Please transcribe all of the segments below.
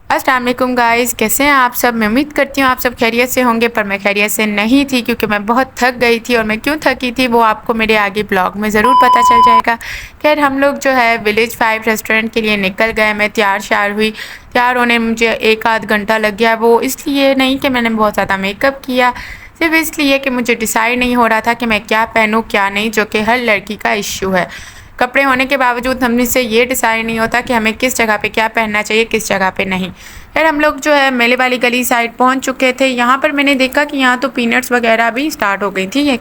अस्सलाम वालेकुम गाइस, कैसे हैं आप सब। मैं उम्मीद करती हूँ आप सब खैरियत से होंगे, पर मैं खैरियत से नहीं थी क्योंकि मैं बहुत थक गई थी। और मैं क्यों थकी थी वो आपको मेरे आगे ब्लॉग में ज़रूर पता चल जाएगा। खैर हम लोग जो है विलेज 5 रेस्टोरेंट के लिए निकल गए। मैं तैयार श्यार हुई। तैयार होने में मुझे एक आध घंटा लग गया। वो इसलिए नहीं कि मैंने बहुत ज़्यादा मेकअप किया, सिर्फ इसलिए कि मुझे डिसाइड नहीं हो रहा था कि मैं क्या पहनूँ क्या नहीं, जो कि हर लड़की का इश्यू है। कपड़े होने के बावजूद हमसे ये डिसाइड नहीं होता कि हमें किस जगह पे क्या पहनना चाहिए, किस जगह पे नहीं। फिर हम लोग जो है मेले वाली गली साइड पहुंच चुके थे। यहाँ पर मैंने देखा कि यहाँ तो पीनट्स वगैरह भी स्टार्ट हो गई थी,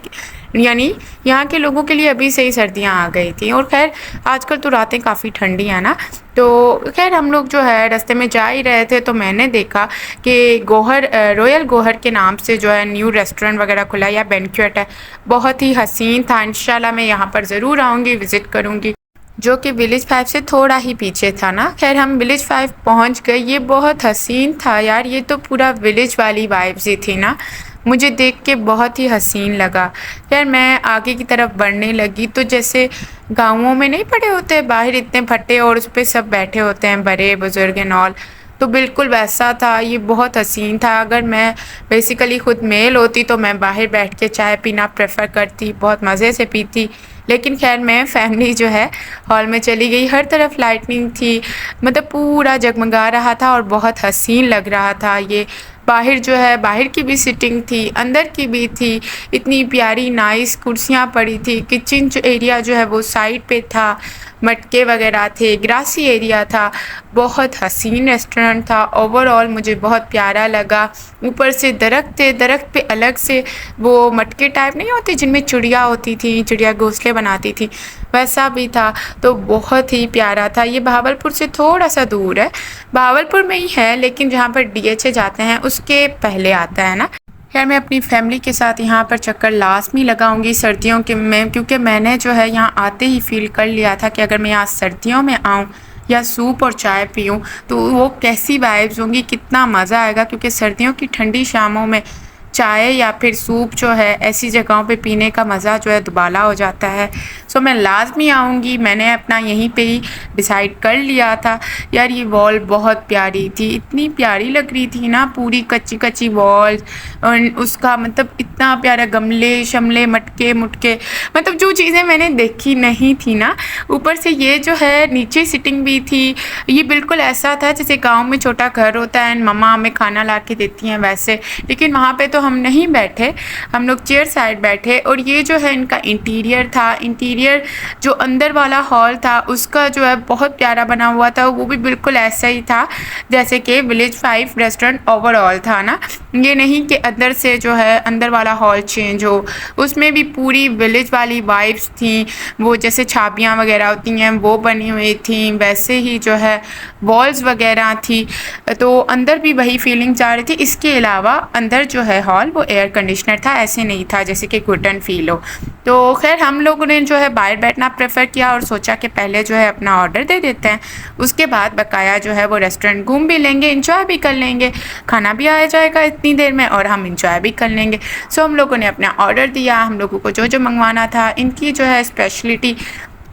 यानी यहाँ के लोगों के लिए अभी से ही सर्दियाँ आ गई थी। और खैर आजकल तो रातें काफ़ी ठंडी हैं ना, तो खैर हम लोग जो है रास्ते में जा ही रहे थे तो मैंने देखा कि रॉयल गोहर के नाम से जो है न्यू रेस्टोरेंट वगैरह खुला या बैंक्वेट है। बहुत ही हसीन था। इंशाल्लाह मैं यहाँ पर ज़रूर आऊँगी, विज़िट करूँगी, जो कि विलेज 5 से थोड़ा ही पीछे था ना। खैर हम विलेज 5 पहुंच गए। ये बहुत हसीन था यार, ये तो पूरा विलेज वाली वाइब्स ही थी ना। मुझे देख के बहुत ही हसीन लगा। खैर मैं आगे की तरफ बढ़ने लगी तो जैसे गाँवों में नहीं पड़े होते बाहर इतने फट्टे और उस पर सब बैठे होते हैं बड़े बुजुर्ग एंड ऑल, तो बिल्कुल वैसा था। ये बहुत हसीन था। अगर मैं बेसिकली खुद मेल होती तो मैं बाहर बैठ के चाय पीना प्रेफर करती, बहुत मज़े से पीती। लेकिन खैर मैं फैमिली जो है हॉल में चली गई। हर तरफ लाइटनिंग थी, मतलब पूरा जगमगा रहा था और बहुत हसीन लग रहा था। ये बाहर जो है बाहर की भी सीटिंग थी, अंदर की भी थी। इतनी प्यारी नाइस कुर्सियाँ पड़ी थी। किचन एरिया जो है वो साइड पे था, मटके वगैरह थे, ग्रासी एरिया था। बहुत हसीन रेस्टोरेंट था। ओवरऑल मुझे बहुत प्यारा लगा। ऊपर से दरख्त थे, दरख्त पे अलग से वो मटके टाइप नहीं होते जिनमें चिड़िया होती थी, चिड़िया घोंसले बनाती थी, वैसा भी था। तो बहुत ही प्यारा था। ये बहावलपुर से थोड़ा सा दूर है, बहावलपुर में ही है, लेकिन जहाँ पर डीएचए जाते हैं उसके पहले आता है ना। खैर मैं अपनी फैमिली के साथ यहाँ पर चक्कर लाज़मी लगाऊंगी सर्दियों के में, क्योंकि मैंने जो है यहाँ आते ही फील कर लिया था कि अगर मैं यहाँ सर्दियों में आऊँ या सूप और चाय पीऊँ तो वो कैसी वाइब्स होंगी, कितना मज़ा आएगा। क्योंकि सर्दियों की ठंडी शामों में चाय या फिर सूप जो है ऐसी जगहों पे पीने का मज़ा जो है दुबाला हो जाता है। सो मैं लाज़मी आऊँगी। मैंने अपना यहीं पे ही डिसाइड कर लिया था। यार ये वॉल बहुत प्यारी थी, इतनी प्यारी लग रही थी ना, पूरी कच्ची कच्ची वॉल। और उसका मतलब इतना प्यारा गमले शमले मटके मुटके, मतलब जो चीज़ें मैंने देखी नहीं थी ना। ऊपर से ये जो है नीचे सिटिंग भी थी। ये बिल्कुल ऐसा था जैसे गाँव में छोटा घर होता है, मम्मा हमें खाना ला के देती हैं वैसे। लेकिन वहाँ पे तो हम नहीं बैठे, हम लोग चेयर साइड बैठे। और ये जो है इनका इंटीरियर था। इंटीरियर जो अंदर वाला हॉल था उसका जो है बहुत प्यारा बना हुआ था। वो भी बिल्कुल ऐसा ही था जैसे कि विलेज 5 रेस्टोरेंट ओवरऑल था ना। ये नहीं कि अंदर से जो है अंदर वाला हॉल चेंज हो, उसमें भी पूरी विलेज वाली वाइब्स थी। वो जैसे छाबियाँ वगैरह होती हैं वो बनी हुई थी, वैसे ही जो है वॉल्स वगैरह थी। तो अंदर भी वही फीलिंग जा रही थी। इसके अलावा अंदर जो है हॉल वो एयर कंडीशनर था, ऐसे नहीं था जैसे कि घुटन फील हो। तो खैर हम लोगों ने जो है बाहर बैठना प्रेफर किया और सोचा कि पहले जो है अपना ऑर्डर दे देते हैं, उसके बाद बकाया जो है वो रेस्टोरेंट घूम भी लेंगे, इंजॉय भी कर लेंगे, खाना भी आ जाएगा इतनी देर में और हम इंजॉय भी कर लेंगे। सो हम लोगों ने अपना ऑर्डर दिया। हम लोगों को जो जो मंगवाना था, इनकी जो है स्पेशलिटी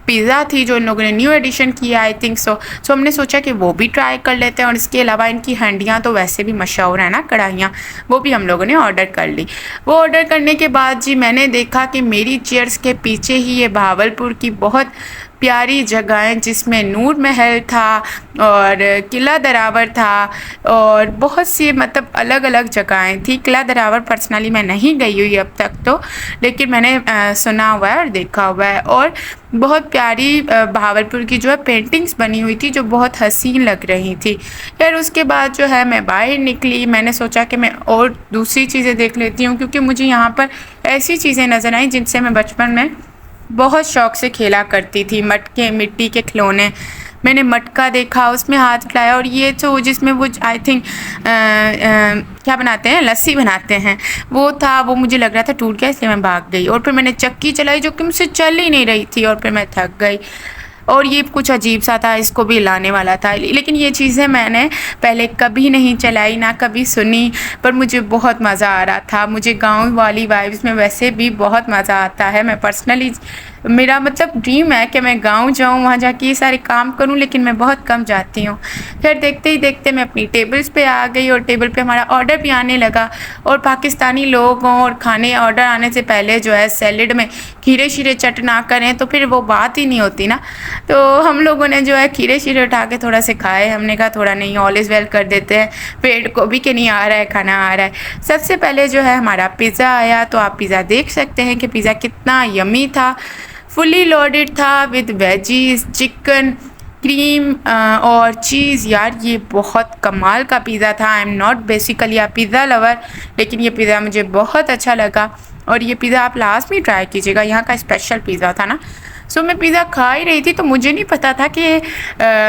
पिज़्ज़ा थी जो इन लोगों ने न्यू एडिशन किया आई थिंक सो हमने सोचा कि वो भी ट्राई कर लेते हैं। और इसके अलावा इनकी हंडियाँ तो वैसे भी मशहूर है ना, कढ़ाइयाँ, वो भी हम लोगों ने ऑर्डर कर ली। वो ऑर्डर करने के बाद जी मैंने देखा कि मेरी चेयर्स के पीछे ही ये बहावलपुर की बहुत प्यारी जगहें जिसमें नूर महल था और किला दरावर था और बहुत सी मतलब अलग अलग जगहें थी। किला दरावर पर्सनली मैं नहीं गई हुई अब तक तो, लेकिन मैंने सुना हुआ है और देखा हुआ है। और बहुत प्यारी बहावलपुर की जो है पेंटिंग्स बनी हुई थी जो बहुत हसीन लग रही थी। फिर उसके बाद जो है मैं बाहर निकली। मैंने सोचा कि मैं और दूसरी चीज़ें देख लेती हूँ, क्योंकि मुझे यहाँ पर ऐसी चीज़ें नज़र आई जिनसे मैं बचपन में बहुत शौक से खेला करती थी। मटके मिट्टी के खिलौने, मैंने मटका देखा, उसमें हाथ हिलाया। और ये तो जिसमें वो आई थिंक क्या बनाते हैं, लस्सी बनाते हैं, वो था। वो मुझे लग रहा था टूट गया, इसलिए मैं भाग गई। और फिर मैंने चक्की चलाई जो कि मुझसे चल ही नहीं रही थी और फिर मैं थक गई। और ये कुछ अजीब सा था, इसको भी लाने वाला था, लेकिन ये चीज़ें मैंने पहले कभी नहीं चलाई ना कभी सुनी, पर मुझे बहुत मज़ा आ रहा था। मुझे गांव वाली वाइब्स में वैसे भी बहुत मज़ा आता है। मैं पर्सनली मेरा मतलब ड्रीम है कि मैं गाँव जाऊँ, वहाँ जाके ये सारे काम करूँ, लेकिन मैं बहुत कम जाती हूँ। फिर देखते ही देखते मैं अपनी टेबल्स पे आ गई और टेबल पे हमारा ऑर्डर भी आने लगा। और पाकिस्तानी लोग हों और खाने ऑर्डर आने से पहले जो है सैलेड में खीरे-शीरे चट ना करें तो फिर वो बात ही नहीं होती ना। तो हम लोगों ने जो है खीरे-शीरे उठा के थोड़ा से खाए। हमने कहा थोड़ा नहीं, ऑल इज़ वेल कर देते हैं, पेट को भी कि नहीं आ रहा है, खाना आ रहा है। सबसे पहले जो है हमारा पिज़्ज़ा आया, तो आप पिज़्ज़ा देख सकते हैं कि पिज़्ज़ा कितना यम्मी था। फुली लोडेड था विद वेजीज, चिकन, क्रीम और चीज़। यार ये बहुत कमाल का पिज़्ज़ा था। I am not basically a pizza lover, लेकिन ये पिज़्ज़ा मुझे बहुत अच्छा लगा और ये पिज़्ज़ा आप लास्ट में ट्राई कीजिएगा। यहाँ का स्पेशल पिज़्ज़ा था ना। सो मैं पिज़्ज़ा खा ही रही थी तो मुझे नहीं पता था कि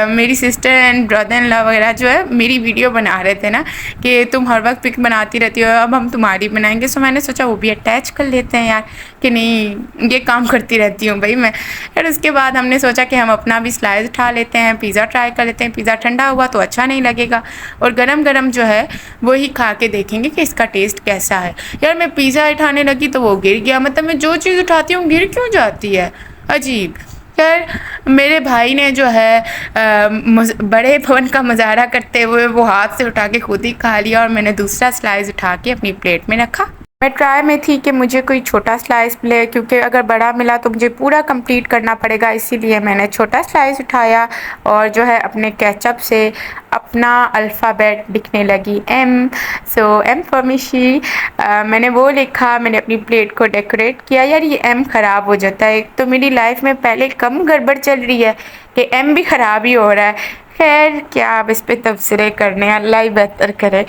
मेरी sister and brother in law वगैरह जो है मेरी वीडियो बना रहे थे ना, कि तुम हर वक्त पिक बनाती रहती हो, अब हम तुम्हारी बनाएंगे। सो मैंने सोचा वो भी अटैच कर लेते हैं यार, कि नहीं ये काम करती रहती हूँ भाई मैं। फिर उसके बाद हमने सोचा कि हम अपना भी स्लाइस उठा लेते हैं, पिज़्ज़ा ट्राई कर लेते हैं। पिज़्ज़ा ठंडा हुआ तो अच्छा नहीं लगेगा और गरम गरम जो है वही खा के देखेंगे कि इसका टेस्ट कैसा है। यार मैं पिज़्ज़ा उठाने लगी तो वो गिर गया। मतलब मैं जो चीज़ उठाती हूँ गिर क्यों जाती है, अजीब। खैर मेरे भाई ने जो है बड़े पवन का मुजाहरा करते हुए वो हाथ से उठा के खुद ही खा लिया और मैंने दूसरा स्लाइस उठा के अपनी प्लेट में रखा। मैं ट्राई में थी कि मुझे कोई छोटा स्लाइस मिले, क्योंकि अगर बड़ा मिला तो मुझे पूरा कंप्लीट करना पड़ेगा, इसीलिए मैंने छोटा स्लाइस उठाया और जो है अपने केचप से अपना अल्फ़ाबेट लिखने लगी, एम। सो एम फॉर मिशी। मैंने वो लिखा, मैंने अपनी प्लेट को डेकोरेट किया। यार ये एम ख़राब हो जाता है, एक तो मेरी लाइफ में पहले कम गड़बड़ चल रही है कि एम भी ख़राब ही हो रहा है। खैर क्या अब इस पे तबसरे करने, अल्लाह ही बेहतर करे।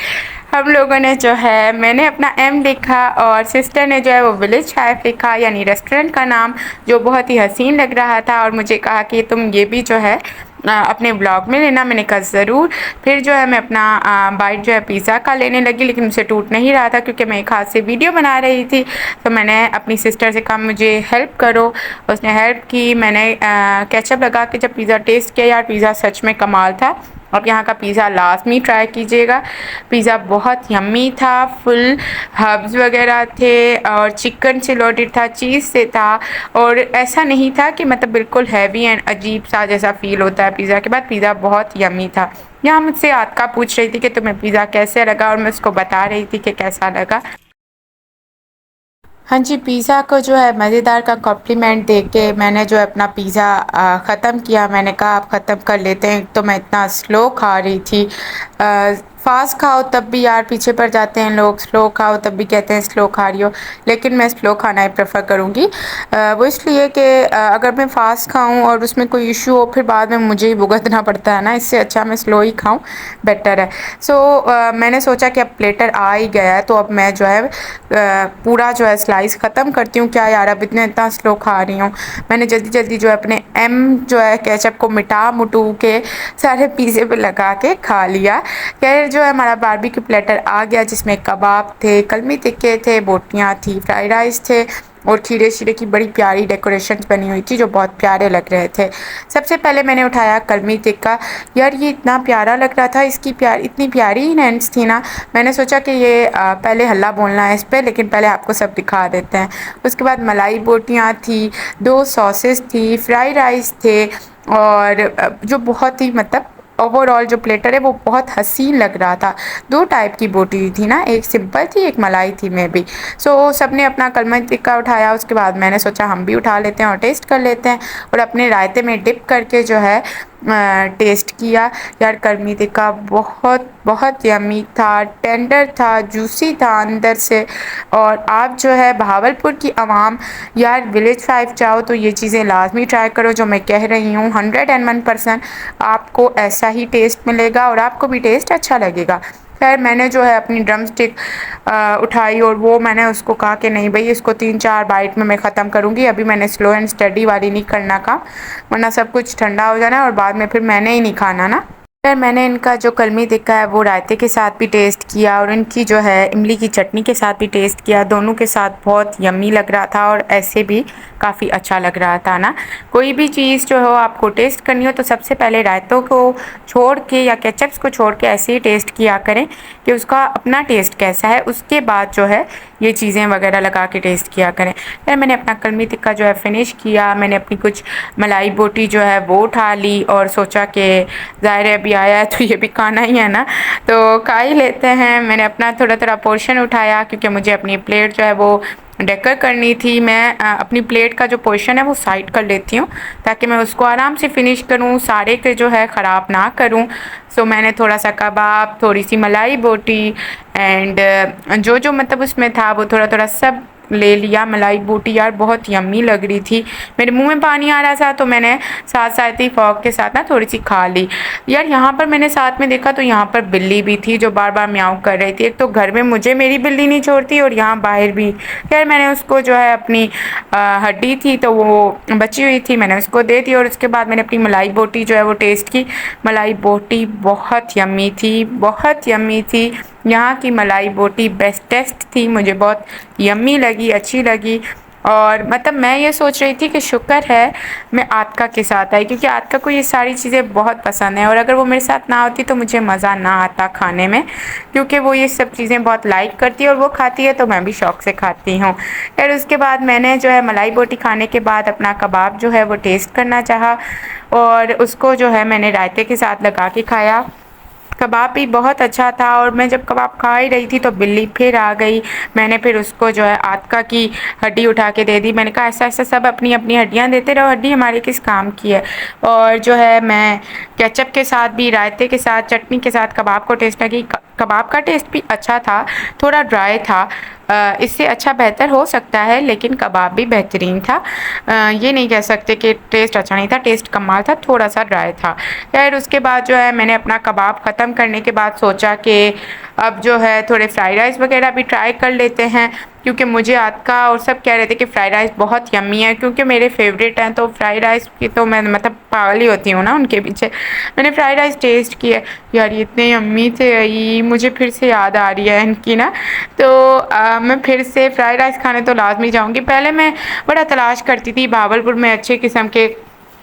हम लोगों ने जो है, मैंने अपना एम लिखा और सिस्टर ने जो है वो विलेज शेफ लिखा, यानी रेस्टोरेंट का नाम, जो बहुत ही हसीन लग रहा था। और मुझे कहा कि तुम ये भी जो है अपने ब्लॉग में लेना। मैंने कहा ज़रूर। फिर जो है मैं अपना बाइट जो है पिज़्ज़ा का लेने लगी, लेकिन मुझसे टूट नहीं रहा था क्योंकि मैं एक हाथ से वीडियो बना रही थी। तो मैंने अपनी सिस्टर से कहा मुझे हेल्प करो, उसने हेल्प की। मैंने केचप लगा के जब पिज़्ज़ा टेस्ट किया, यार पिज़्ज़ा सच में कमाल था। आप यहाँ का पिज़्ज़ा लाज़मी ट्राई कीजिएगा। पिज़्ज़ा बहुत यम्मी था, फुल हर्ब्स वगैरह थे और चिकन से लोडेड था, चीज़ से था। और ऐसा नहीं था कि मतलब बिल्कुल हैवी एंड अजीब सा जैसा फ़ील होता है पिज़्ज़ा के बाद। पिज़्ज़ा बहुत यम्मी था। यहाँ मुझसे आतका पूछ रही थी कि तुम्हें पिज़्ज़ा कैसे लगा और मैं उसको बता रही थी कि कैसा लगा। हाँ जी, पिज़्ज़ा को जो है मज़ेदार का कॉम्प्लीमेंट दे के मैंने जो है अपना पिज़्ज़ा ख़त्म किया। मैंने कहा आप ख़त्म कर लेते हैं, तो मैं इतना स्लो खा रही थी। फ़ास्ट खाओ तब भी यार पीछे पड़ जाते हैं लोग, स्लो खाओ तब भी कहते हैं स्लो खा रही हो, लेकिन मैं स्लो खाना ही प्रेफर करूँगी। वो इसलिए कि अगर मैं फ़ास्ट खाऊँ और उसमें कोई इशू हो फिर बाद में मुझे ही भुगतना पड़ता है ना, इससे अच्छा मैं स्लो ही खाऊँ, बेटर है। सो मैंने सोचा कि अब प्लेटर आ ही गया है तो अब मैं जो है पूरा जो है स्लाइस ख़त्म करती हूँ। क्या यार अब इतना स्लो खा रही हूँ। मैंने जल्दी जल्दी जो है अपने एम जो है केचप को मिटा मुटू के सारे पिज़्ज़े पे लगा के खा लिया। खैर जो है हमारा बारबेक्यू प्लेटर आ गया, जिसमें कबाब थे, कलमी टिक्के थे, बोटियाँ थी, फ्राइड राइस थे और खीरे शीरे की बड़ी प्यारी डेकोरेशंस बनी हुई थी जो बहुत प्यारे लग रहे थे। सबसे पहले मैंने उठाया कलमी टिक्का। यार ये इतना प्यारा लग रहा था, इसकी इतनी प्यारी हैंड्स थी ना, मैंने सोचा कि ये पहले हल्ला बोलना है इस पर, लेकिन पहले आपको सब दिखा देते हैं। उसके बाद मलाई बोटियाँ थी, 2 सॉसेस थी, फ्राइड राइस थे और जो बहुत ही मतलब ओवरऑल जो प्लेटर है वो बहुत हसीन लग रहा था। 2 टाइप की बोटी थी ना, एक सिंपल थी एक मलाई थी में भी। सो सबने अपना कलमी टिक्का उठाया। उसके बाद मैंने सोचा हम भी उठा लेते हैं और टेस्ट कर लेते हैं और अपने रायते में डिप करके जो है टेस्ट किया। यार कलमी टिक्का बहुत बहुत यम्मी था, टेंडर था, जूसी था अंदर से। और आप जो है भावलपुर की आवाम यार विलेज 5 जाओ तो ये चीज़ें लाजमी ट्राई करो जो मैं कह रही हूँ। 101% आपको ऐसा ही टेस्ट मिलेगा और आपको भी टेस्ट अच्छा लगेगा। खैर मैंने जो है अपनी ड्रम स्टिक उठाई और वो मैंने उसको कहा कि नहीं भाई इसको 3-4 बाइट में मैं ख़त्म करूँगी। अभी मैंने स्लो एंड स्टडी वाली नहीं करना काम, वरना सब कुछ ठंडा हो जाना है और बाद में फिर मैंने ही नहीं खाना ना। फिर मैंने इनका जो कलमी टिक्का है वो रायते के साथ भी टेस्ट किया और इनकी जो है इमली की चटनी के साथ भी टेस्ट किया। दोनों के साथ बहुत यम्मी लग रहा था और ऐसे भी काफ़ी अच्छा लग रहा था ना। कोई भी चीज़ जो हो आपको टेस्ट करनी हो तो सबसे पहले रायतों को छोड़ के या केचप्स को छोड़ के ऐसे ही टेस्ट किया करें कि उसका अपना टेस्ट कैसा है, उसके बाद जो है ये चीज़ें वगैरह लगा के टेस्ट किया करें। फिर मैंने अपना कलमी टिक्का जो है फिनिश किया। मैंने अपनी कुछ मलाई बोटी जो है वो उठा ली और सोचा कि ज़ाहिर है अभी आया है तो ये भी खाना ही है ना, तो खा ही लेते हैं। मैंने अपना थोड़ा थोड़ा पोर्शन उठाया क्योंकि मुझे अपनी प्लेट जो है वो डेकर करनी थी। मैं अपनी प्लेट का जो पोर्शन है वो साइड कर लेती हूँ ताकि मैं उसको आराम से फिनिश करूँ, सारे के जो है ख़राब ना करूँ। सो मैंने थोड़ा सा कबाब, थोड़ी सी मलाई बोटी एंड जो जो मतलब उसमें था वो थोड़ा थोड़ा सब ले लिया। मलाई बोटी यार बहुत यम्मी लग रही थी, मेरे मुंह में पानी आ रहा था तो मैंने साथ साथ ही फॉक के साथ ना थोड़ी सी खा ली। यार यहाँ पर मैंने साथ में देखा तो यहाँ पर बिल्ली भी थी जो बार बार म्याऊं कर रही थी। एक तो घर में मुझे मेरी बिल्ली नहीं छोड़ती और यहाँ बाहर भी। यार मैंने उसको जो है अपनी हड्डी थी तो वो बची हुई थी, मैंने उसको दे दी और उसके बाद मैंने अपनी मलाई बोटी जो है वो टेस्ट की। मलाई बोटी बहुत यम्मी थी, बहुत यम्मी थी। यहाँ की मलाई बोटी बेस्टेस्ट थी, मुझे बहुत यम्मी लगी, अच्छी लगी। और मतलब मैं ये सोच रही थी कि शुक्र है मैं आतिका के साथ आई क्योंकि आतिका को ये सारी चीज़ें बहुत पसंद है और अगर वो मेरे साथ ना होती तो मुझे मज़ा ना आता खाने में, क्योंकि वो ये सब चीज़ें बहुत लाइक करती है और वो खाती है तो मैं भी शौक़ से खाती हूँ। फिर उसके बाद मैंने जो है मलाई बोटी खाने के बाद अपना कबाब जो है वो टेस्ट करना चाहा और उसको जो है मैंने रायते के साथ लगा के खाया। कबाब भी बहुत अच्छा था और मैं जब कबाब खा ही रही थी तो बिल्ली फिर आ गई। मैंने फिर उसको जो है आतिका की हड्डी उठा के दे दी। मैंने कहा ऐसा ऐसा सब अपनी अपनी हड्डियाँ देते रहो, हड्डी हमारी किस काम की है। और जो है मैं केचप के साथ भी, रायते के साथ, चटनी के साथ कबाब को टेस्ट लगी। कबाब का टेस्ट भी अच्छा था, थोड़ा ड्राई था, इससे अच्छा बेहतर हो सकता है लेकिन कबाब भी बेहतरीन था। ये नहीं कह सकते कि टेस्ट अच्छा नहीं था, टेस्ट कमाल था, थोड़ा सा ड्राई था। फिर उसके बाद जो है मैंने अपना कबाब ख़त्म करने के बाद सोचा कि अब जो है थोड़े फ्राइड राइस वगैरह भी ट्राई कर लेते हैं क्योंकि मुझे आतिका और सब कह रहे थे कि फ़्राइड राइस बहुत यम्मी है क्योंकि मेरे फेवरेट हैं, तो फ्राइड राइस की तो मैं मतलब पागल ही होती हूँ ना उनके पीछे। मैंने फ़्राइड राइस टेस्ट किए, यार ये इतने यम्मी थे, यही मुझे फिर से याद आ रही है इनकी ना। तो मैं फिर से फ़्राइड राइस खाने तो लाजमी जाऊँगी। पहले मैं बड़ा तलाश करती थी भावलपुर में अच्छे किस्म के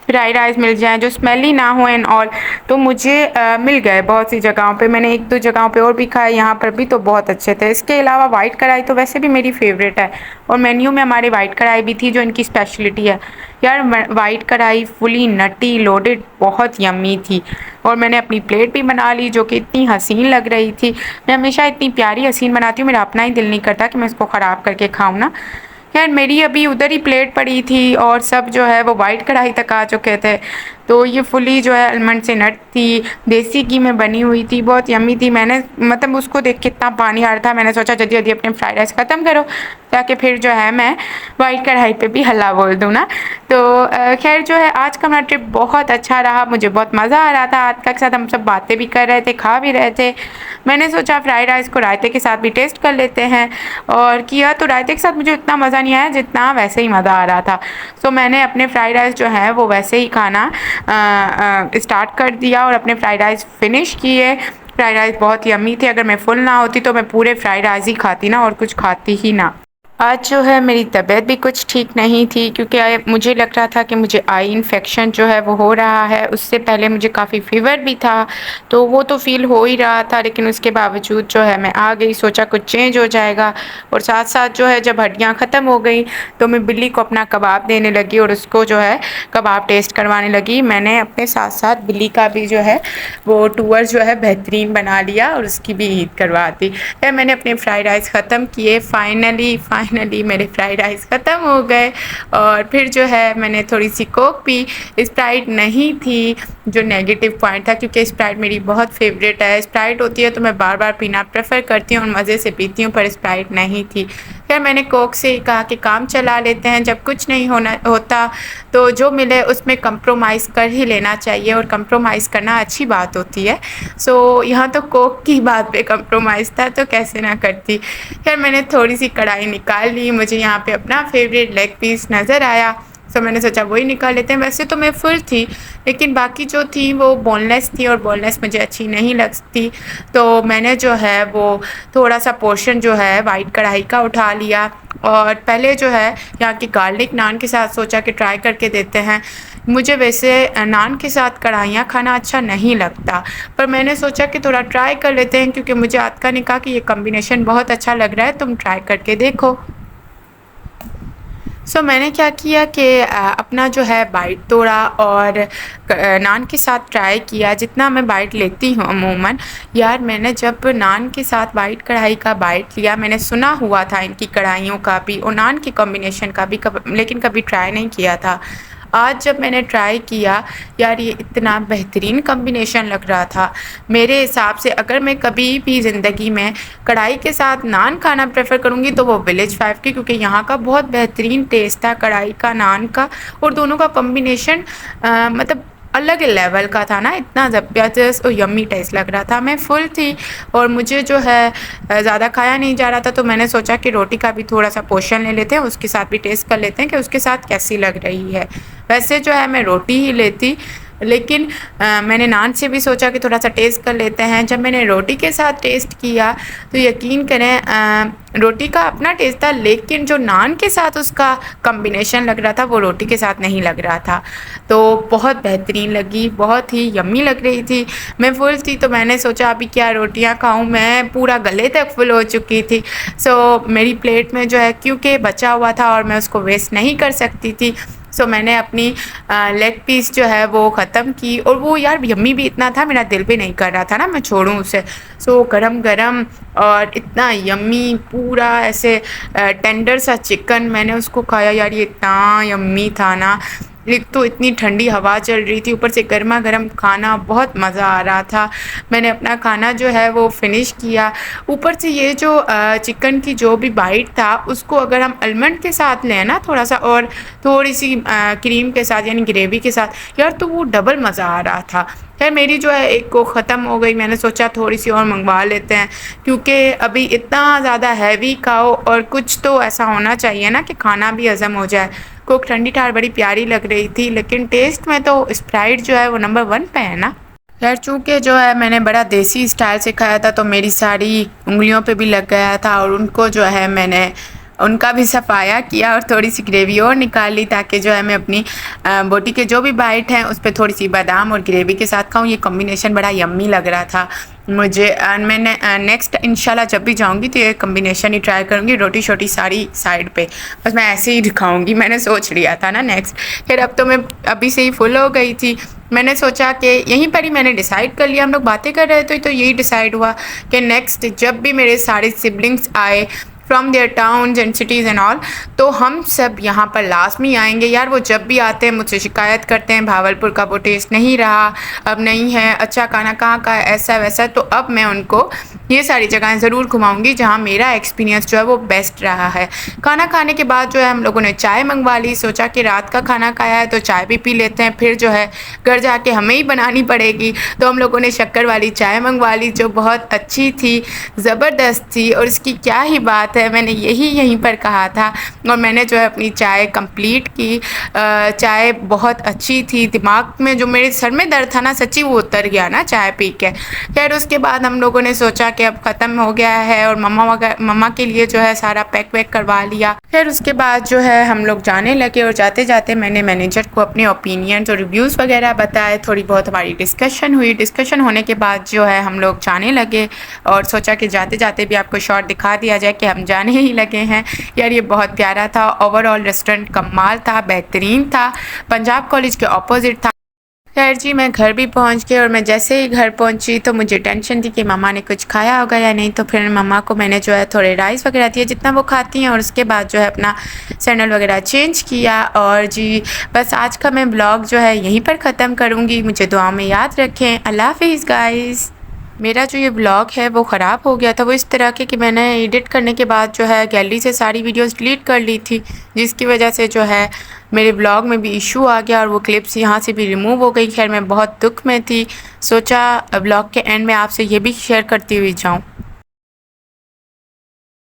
फ्राइड राइस मिल जाएँ जो स्मेली ना हो एंड ऑल, तो मुझे मिल गए बहुत सी जगहों पे। मैंने एक दो जगहों पे और भी खाए, यहाँ पर भी तो बहुत अच्छे थे। इसके अलावा वाइट कढ़ाई तो वैसे भी मेरी फेवरेट है और मेन्यू में हमारे वाइट कढ़ाई भी थी जो इनकी स्पेशलिटी है। यार वाइट कढ़ाई फुली नटी लोडेड बहुत यम्मी थी और मैंने अपनी प्लेट भी बना ली जो कि इतनी हसीन लग रही थी। मैं हमेशा इतनी प्यारी हसीन बनाती हूँ, मेरा अपना ही दिल नहीं करता कि मैं इसको ख़राब करके खाऊँ ना। खैर मेरी अभी उधर ही प्लेट पड़ी थी और सब जो है वो वाइट कढ़ाई तक आ चुके थे। तो ये फुली जो है आलमंड से नट थी, देसी घी में बनी हुई थी, बहुत यम्मी थी। मैंने मतलब उसको देख के इतना पानी आ रहा था, मैंने सोचा जल्दी जल्दी अपने फ्राइड राइस ख़त्म करो ताकि फिर जो है मैं वाइट कढ़ाई पे भी हल्ला बोल दूँ ना। तो खैर जो है आज का हमारा ट्रिप बहुत अच्छा रहा, मुझे बहुत मज़ा आ रहा था। आतिका के साथ हम सब बातें भी कर रहे थे, खा भी रहे थे। मैंने सोचा फ्राइड राइस को रायते के साथ भी टेस्ट कर लेते हैं और किया तो रायते के साथ मुझे उतना मज़ा नहीं आया जितना वैसे ही मज़ा आ रहा था। सो मैंने अपने फ्राइड राइस जो है वो वैसे ही खाना स्टार्ट कर दिया और अपने फ्राइड राइस फिनिश किए। फ्राइड राइस बहुत यम्मी थे, अगर मैं फुल ना होती तो मैं पूरे फ्राइड राइस ही खाती ना और कुछ खाती ही ना। आज जो है मेरी तबीयत भी कुछ ठीक नहीं थी क्योंकि मुझे लग रहा था कि मुझे आई इन्फेक्शन जो है वो हो रहा है। उससे पहले मुझे काफ़ी फ़ीवर भी था तो वो तो फ़ील हो ही रहा था, लेकिन उसके बावजूद जो है मैं आ गई, सोचा कुछ चेंज हो जाएगा। और साथ साथ जो है जब हड्डियाँ ख़त्म हो गई तो मैं बिल्ली को अपना कबाब देने लगी और उसको जो है कबाब टेस्ट करवाने लगी। मैंने अपने साथ साथ बिल्ली का भी जो है वो टूर जो है बेहतरीन बना लिया और उसकी भी ईद करवा दी। फिर मैंने अपने फ्राइड राइस ख़त्म किए। फाइनली मेरे फ्राइड राइस ख़त्म हो गए और फिर जो है मैंने थोड़ी सी कोक पी। स्प्राइट नहीं थी जो नेगेटिव पॉइंट था क्योंकि स्प्राइट मेरी बहुत फेवरेट है। स्प्राइट होती है तो मैं बार बार पीना प्रेफर करती हूँ और मज़े से पीती हूँ, पर स्प्राइट नहीं थी। फिर मैंने कोक से ही कहा कि काम चला लेते हैं, जब कुछ नहीं होता तो जो मिले उसमें कंप्रोमाइज़ कर ही लेना चाहिए और कंप्रोमाइज़ करना अच्छी बात होती है। सो यहाँ तो कोक की बात पे कंप्रोमाइज़ था तो कैसे ना करती। फिर मैंने थोड़ी सी कढ़ाई निकाल ली, मुझे यहाँ पे अपना फेवरेट लेग पीस नज़र आया। तो मैंने सोचा वही निकाल लेते हैं। वैसे तो मैं फुल थी, लेकिन बाकी जो थी वो बोनलेस थी और बोनलेस मुझे अच्छी नहीं लगती, तो मैंने जो है वो थोड़ा सा पोर्शन जो है वाइट कढ़ाई का उठा लिया और पहले जो है यहाँ की गार्लिक नान के साथ सोचा कि ट्राई करके देते हैं। मुझे वैसे नान के साथ कढ़ाइयाँ खाना अच्छा नहीं लगता, पर मैंने सोचा कि थोड़ा ट्राई कर लेते हैं, क्योंकि मुझे आतिका ने कहा कि ये कॉम्बिनेशन बहुत अच्छा लग रहा है, तुम ट्राई करके देखो। मैंने क्या किया कि अपना जो है बाइट तोड़ा और नान के साथ ट्राई किया, जितना मैं बाइट लेती हूँ अमूमन। यार मैंने जब नान के साथ वाइट कढ़ाई का बाइट लिया, मैंने सुना हुआ था इनकी कढ़ाइयों का भी और नान के कॉम्बिनेशन का भी, लेकिन कभी ट्राई नहीं किया था। आज जब मैंने ट्राई किया, यार ये इतना बेहतरीन कॉम्बिनेशन लग रहा था। मेरे हिसाब से अगर मैं कभी भी ज़िंदगी में कढ़ाई के साथ नान खाना प्रेफर करूँगी तो वो विलेज 5 की, क्योंकि यहाँ का बहुत बेहतरीन टेस्ट था कढ़ाई का, नान का, और दोनों का कॉम्बिनेशन मतलब अलग लेवल का था ना, इतना ज़बरदस्त और यम्मी टेस्ट लग रहा था। मैं फुल थी और मुझे जो है ज़्यादा खाया नहीं जा रहा था, तो मैंने सोचा कि रोटी का भी थोड़ा सा पोर्शन ले लेते हैं, उसके साथ भी टेस्ट कर लेते हैं कि उसके साथ कैसी लग रही है। वैसे जो है मैं रोटी ही लेती, लेकिन मैंने नान से भी सोचा कि थोड़ा सा टेस्ट कर लेते हैं। जब मैंने रोटी के साथ टेस्ट किया तो यकीन करें रोटी का अपना टेस्ट था, लेकिन जो नान के साथ उसका कॉम्बिनेशन लग रहा था वो रोटी के साथ नहीं लग रहा था। तो बहुत बेहतरीन लगी, बहुत ही यम्मी लग रही थी। मैं फुल थी तो मैंने सोचा अभी क्या रोटियां खाऊं, मैं पूरा गले तक फुल हो चुकी थी। मेरी प्लेट में जो है क्योंकि बचा हुआ था और मैं उसको वेस्ट नहीं कर सकती थी, मैंने अपनी लेग पीस जो है वो ख़त्म की। और वो यार यम्मी भी इतना था, मेरा दिल भी नहीं कर रहा था ना मैं छोड़ूं उसे। गरम गरम और इतना यम्मी, पूरा ऐसे टेंडर सा चिकन मैंने उसको खाया। यार ये इतना यम्मी था ना, एक तो इतनी ठंडी हवा चल रही थी, ऊपर से गर्मा गर्म खाना, बहुत मज़ा आ रहा था। मैंने अपना खाना जो है वो फिनिश किया। ऊपर से ये जो चिकन की जो भी बाइट था उसको अगर हम आलमंड के साथ लें ना थोड़ा सा, और थोड़ी सी क्रीम के साथ यानी ग्रेवी के साथ, यार तो वो डबल मज़ा आ रहा था। खैर मेरी जो है एक को ख़त्म हो गई, मैंने सोचा थोड़ी सी और मंगवा लेते हैं, क्योंकि अभी इतना ज़्यादा हैवी खाओ और कुछ तो ऐसा होना चाहिए ना कि खाना भी हज़म हो जाए। कोक ठंडी ठार बड़ी प्यारी लग रही थी, लेकिन टेस्ट में तो स्प्राइट जो है वो नंबर 1 पे है ना। खैर चूँकि जो है मैंने बड़ा देसी स्टाइल से खाया था, तो मेरी सारी उंगलियों पे भी लग गया था, और उनको जो है मैंने उनका भी सफाया किया और थोड़ी सी ग्रेवी और निकाल ली, ताकि जो है मैं अपनी बोटी के जो भी बाइट हैं उस पर थोड़ी सी बादाम और ग्रेवी के साथ खाऊं। ये कॉम्बिनेशन बड़ा यम्मी लग रहा था मुझे। मैंने नेक्स्ट इंशाल्लाह जब भी जाऊंगी तो ये कॉम्बिनेशन ही ट्राई करूंगी, रोटी शोटी सारी साइड पे, बस मैं ऐसे ही दिखाऊंगी। मैंने सोच लिया था ना नेक्स्ट। फिर अब तो मैं अभी से ही फुल हो गई थी, मैंने सोचा कि यहीं पर ही मैंने डिसाइड कर लिया। हम लोग बातें कर रहे थे तो यही डिसाइड हुआ कि नेक्स्ट जब भी मेरे सारे सिबलिंग्स आए from their towns and cities and all, तो हम सब यहाँ पर लाजमी आएंगे। यार वो जब भी आते हैं मुझसे शिकायत करते हैं भावलपुर का वो टेस्ट नहीं रहा, अब नहीं है, अच्छा खाना कहाँ का है, ऐसा वैसा। तो अब मैं उनको ये सारी जगहें ज़रूर घुमाऊँगी जहाँ मेरा एक्सपीरियंस जो है वो बेस्ट रहा है। खाना खाने के बाद जो है हम लोगों ने चाय मंगवा ली, सोचा कि रात का खाना खाया है तो चाय भी पी लेते हैं, फिर जो है घर जाके हमें ही बनानी पड़ेगी। तो हम लोगों ने शक्कर वाली चाय मंगवा ली जो बहुत अच्छी थी, ज़बरदस्त थी, और इसकी क्या ही बात है, मैंने यहीं पर कहा था। और मैंने जो है अपनी चाय कंप्लीट की। चाय बहुत अच्छी थी, दिमाग में जो मेरे सर में दर्द था ना सच्ची वो उतर गया ना चाय पी के। खैर उसके बाद हम लोगों ने सोचा कि अब ख़त्म हो गया है, और मम्मा के लिए जो है सारा पैक वैक करवा लिया। फिर उसके बाद जो है हम लोग जाने लगे, और जाते जाते मैंने मैनेजर को अपने ओपिनियन और रिव्यूज़ वगैरह बताए, थोड़ी बहुत हमारी डिस्कशन हुई। डिस्कशन होने के बाद जो है हम लोग जाने लगे, और सोचा कि जाते जाते भी आपको शॉर्ट दिखा दिया जाए कि हम जाने ही लगे हैं। यार ये बहुत प्यारा था, ओवरऑल रेस्टोरेंट कमाल था, बेहतरीन था, पंजाब कॉलेज के ऑपोजिट था। खैर जी मैं घर भी पहुंच गई, और मैं जैसे ही घर पहुंची तो मुझे टेंशन थी कि मम्मा ने कुछ खाया होगा या नहीं। तो फिर मम्मा को मैंने जो है थोड़े राइस वगैरह दिए जितना वो खाती हैं, और उसके बाद जो है अपना सैंडल वगैरह चेंज किया। और जी बस आज का मैं ब्लॉग जो है यहीं पर ख़त्म करूँगी। मुझे दुआ में याद रखें। अल्लाह हाफिज़ गाइज़। मेरा जो ये ब्लॉग है वो ख़राब हो गया था, वो इस तरह के कि मैंने एडिट करने के बाद जो है गैलरी से सारी वीडियोस डिलीट कर ली थी, जिसकी वजह से जो है मेरे ब्लॉग में भी इशू आ गया और वो क्लिप्स यहाँ से भी रिमूव हो गई। खैर मैं बहुत दुख में थी, सोचा ब्लॉग के एंड में आपसे ये भी शेयर करती हुई जाऊँ।